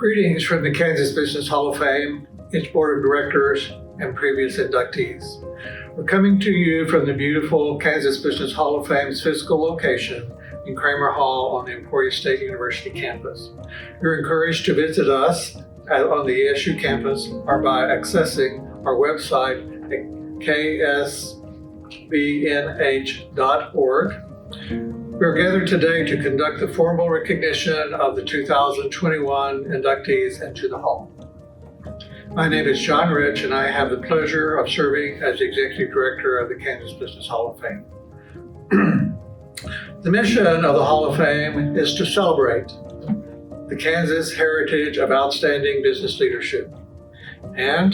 Greetings from the Kansas Business Hall of Fame, its board of directors, and previous inductees. We're coming to you from the beautiful Kansas Business Hall of Fame's physical location in Kramer Hall on the Emporia State University campus. You're encouraged to visit us on the ASU campus or by accessing our website at ksbnh.org. We're gathered today to conduct the formal recognition of the 2021 inductees into the Hall. My name is John Rich, and I have the pleasure of serving as the Executive Director of the Kansas Business Hall of Fame. The mission of the Hall of Fame is to celebrate the Kansas heritage of outstanding business leadership and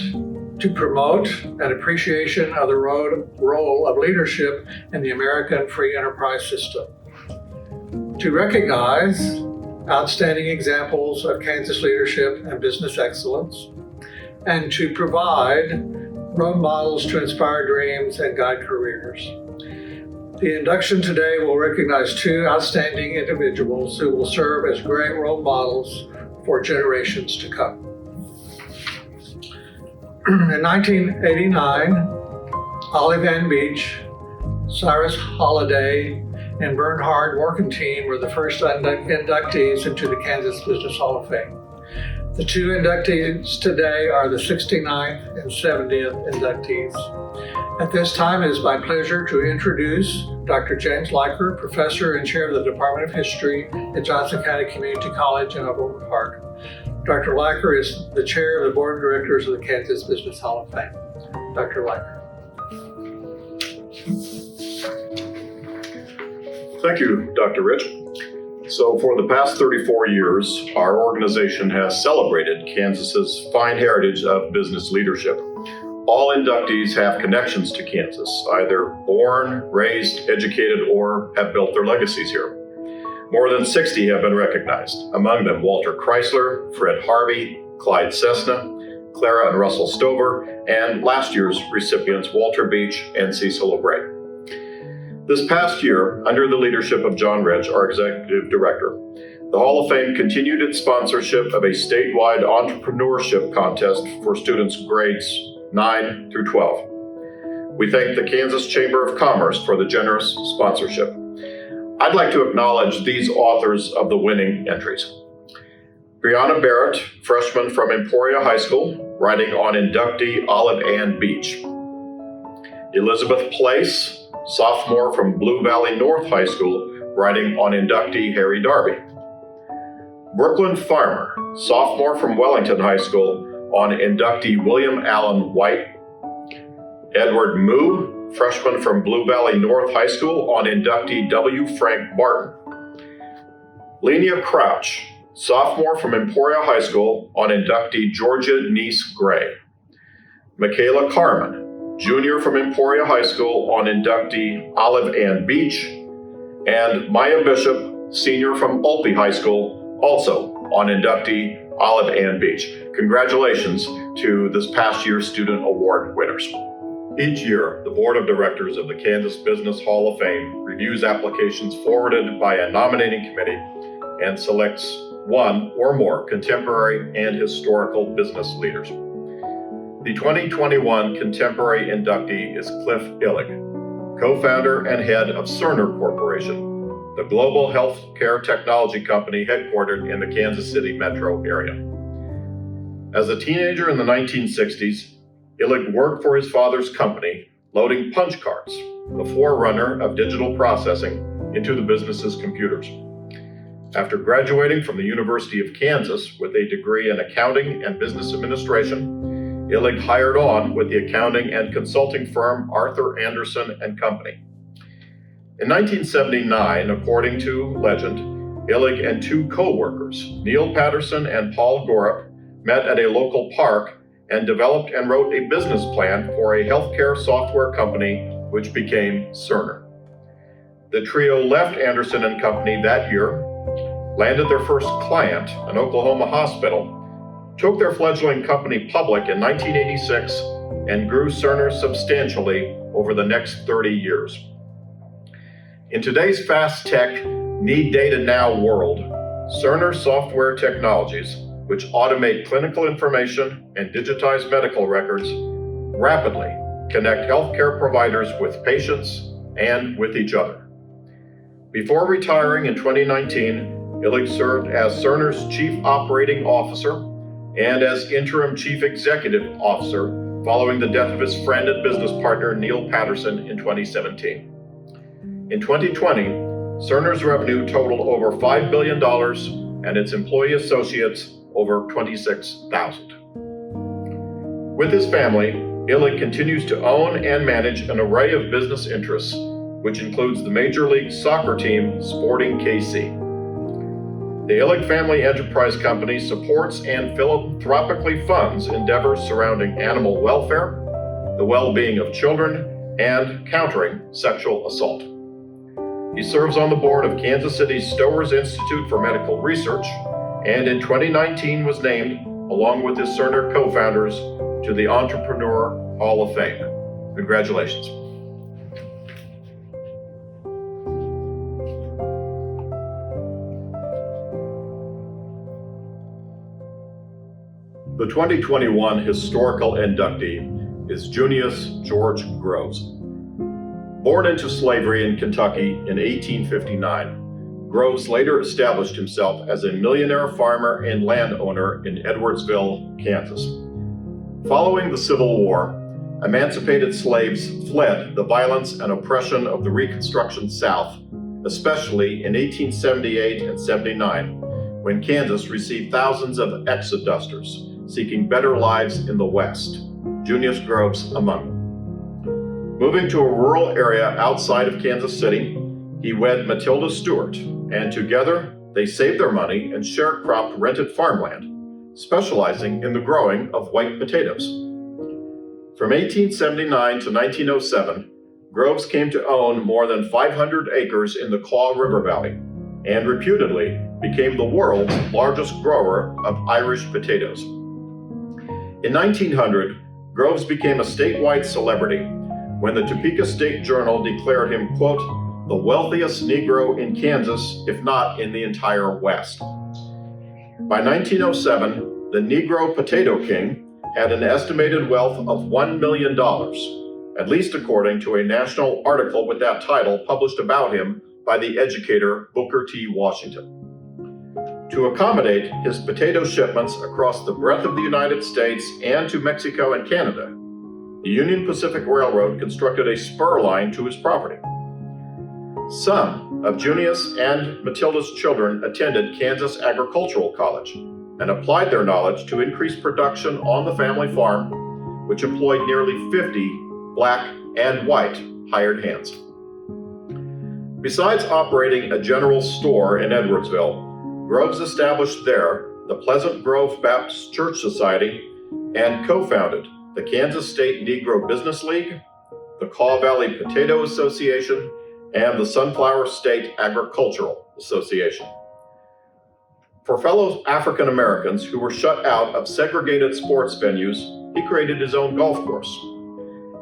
to promote an appreciation of the role of leadership in the American free enterprise system, to recognize outstanding examples of Kansas leadership and business excellence, and to provide role models to inspire dreams and guide careers. The induction today will recognize two outstanding individuals who will serve as great role models for generations to come. In 1989, Ollie Van Beach, Cyrus Holliday, and Bernhard Morgenthien were the first inductees into the Kansas Business Hall of Fame. The two inductees today are the 69th and 70th inductees. At this time, it is my pleasure to introduce Dr. James Leiker, Professor and Chair of the Department of History at Johnson County Community College in Overland Park. Dr. Leiker is the Chair of the Board of Directors of the Kansas Business Hall of Fame. Dr. Leiker. Thank you, Dr. Rich. So for the past 34 years, our organization has celebrated Kansas's fine heritage of business leadership. All inductees have connections to Kansas, either born, raised, educated, or have built their legacies here. More than 60 have been recognized, among them Walter Chrysler, Fred Harvey, Clyde Cessna, Clara and Russell Stover, and last year's recipients Walter Beach and Cecil O'Bray. This past year, under the leadership of John Rich, our Executive Director, the Hall of Fame continued its sponsorship of a statewide entrepreneurship contest for students grades 9 through 12. We thank the Kansas Chamber of Commerce for the generous sponsorship. I'd like to acknowledge these authors of the winning entries. Brianna Barrett, freshman from Emporia High School, writing on inductee Olive Ann Beach. Elizabeth Place, sophomore from Blue Valley North High School, writing on inductee Harry Darby. Brooklyn Farmer, sophomore from Wellington High School, on inductee William Allen White. Edward Moo, freshman from Blue Valley North High School, on inductee W. Frank Barton. Lenia Crouch, sophomore from Emporia High School, on inductee Georgia Niece Gray. Michaela Carmen, junior from Emporia High School, on inductee Olive Ann Beach. And Maya Bishop, senior from Olpe High School, also on inductee Olive Ann Beach. Congratulations to this past year's Student Award winners. Each year, the Board of Directors of the Kansas Business Hall of Fame reviews applications forwarded by a nominating committee and selects one or more contemporary and historical business leaders. The 2021 contemporary inductee is Cliff Illig, co-founder and head of Cerner Corporation, the global healthcare technology company headquartered in the Kansas City metro area. As a teenager in the 1960s, Illig worked for his father's company, loading punch cards, the forerunner of digital processing, into the business's computers. After graduating from the University of Kansas with a degree in accounting and business administration, Illig hired on with the accounting and consulting firm Arthur Anderson and Company. In 1979, according to legend, Illig and two co-workers, Neil Patterson and Paul Gorup, met at a local park and developed and wrote a business plan for a healthcare software company which became Cerner. The trio left Anderson and Company that year, landed their first client, an Oklahoma hospital, took their fledgling company public in 1986, and grew Cerner substantially over the next 30 years. In today's fast tech, need data now world, Cerner Software Technologies, which automate clinical information and digitize medical records, rapidly connect healthcare providers with patients and with each other. Before retiring in 2019, Illig served as Cerner's Chief Operating Officer and as Interim Chief Executive Officer following the death of his friend and business partner Neil Patterson in 2017. In 2020, Cerner's revenue totaled over $5 billion and its employee associates over 26,000. With his family, Illig continues to own and manage an array of business interests, which includes the Major League Soccer team Sporting KC. The Illig Family Enterprise Company supports and philanthropically funds endeavors surrounding animal welfare, the well-being of children, and countering sexual assault. He serves on the board of Kansas City's Stowers Institute for Medical Research, and in 2019 was named, along with his Cerner co-founders, to the Entrepreneur Hall of Fame. Congratulations. The 2021 historical inductee is Junius George Groves. Born into slavery in Kentucky in 1859, Groves later established himself as a millionaire farmer and landowner in Edwardsville, Kansas. Following the Civil War, emancipated slaves fled the violence and oppression of the Reconstruction South, especially in 1878 and 79, when Kansas received thousands of exodusters seeking better lives in the West, Junius Groves among them. Moving to a rural area outside of Kansas City, he wed Matilda Stewart, and together they saved their money and sharecropped rented farmland, specializing in the growing of white potatoes. From 1879 to 1907, Groves came to own more than 500 acres in the Kaw River Valley, and reputedly became the world's largest grower of Irish potatoes. In 1900, Groves became a statewide celebrity when the Topeka State Journal declared him, quote, the wealthiest Negro in Kansas, if not in the entire West. By 1907, the Negro Potato King had an estimated wealth of $1 million, at least according to a national article with that title published about him by the educator Booker T. Washington. To accommodate his potato shipments across the breadth of the United States and to Mexico and Canada, the Union Pacific Railroad constructed a spur line to his property. Some of Junius and Matilda's children attended Kansas Agricultural College and applied their knowledge to increase production on the family farm, which employed nearly 50 black and white hired hands. Besides operating a general store in Edwardsville, Groves established there the Pleasant Grove Baptist Church Society and co-founded the Kansas State Negro Business League, the Kaw Valley Potato Association, and the Sunflower State Agricultural Association. For fellow African Americans who were shut out of segregated sports venues, he created his own golf course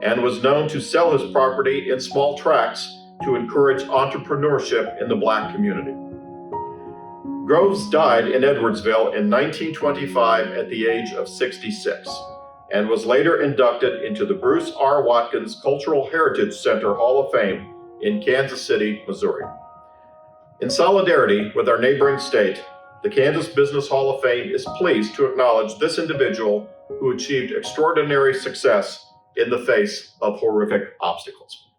and was known to sell his property in small tracts to encourage entrepreneurship in the black community. Groves died in Edwardsville in 1925 at the age of 66 and was later inducted into the Bruce R. Watkins Cultural Heritage Center Hall of Fame in Kansas City, Missouri. In solidarity with our neighboring state, the Kansas Business Hall of Fame is pleased to acknowledge this individual who achieved extraordinary success in the face of horrific obstacles.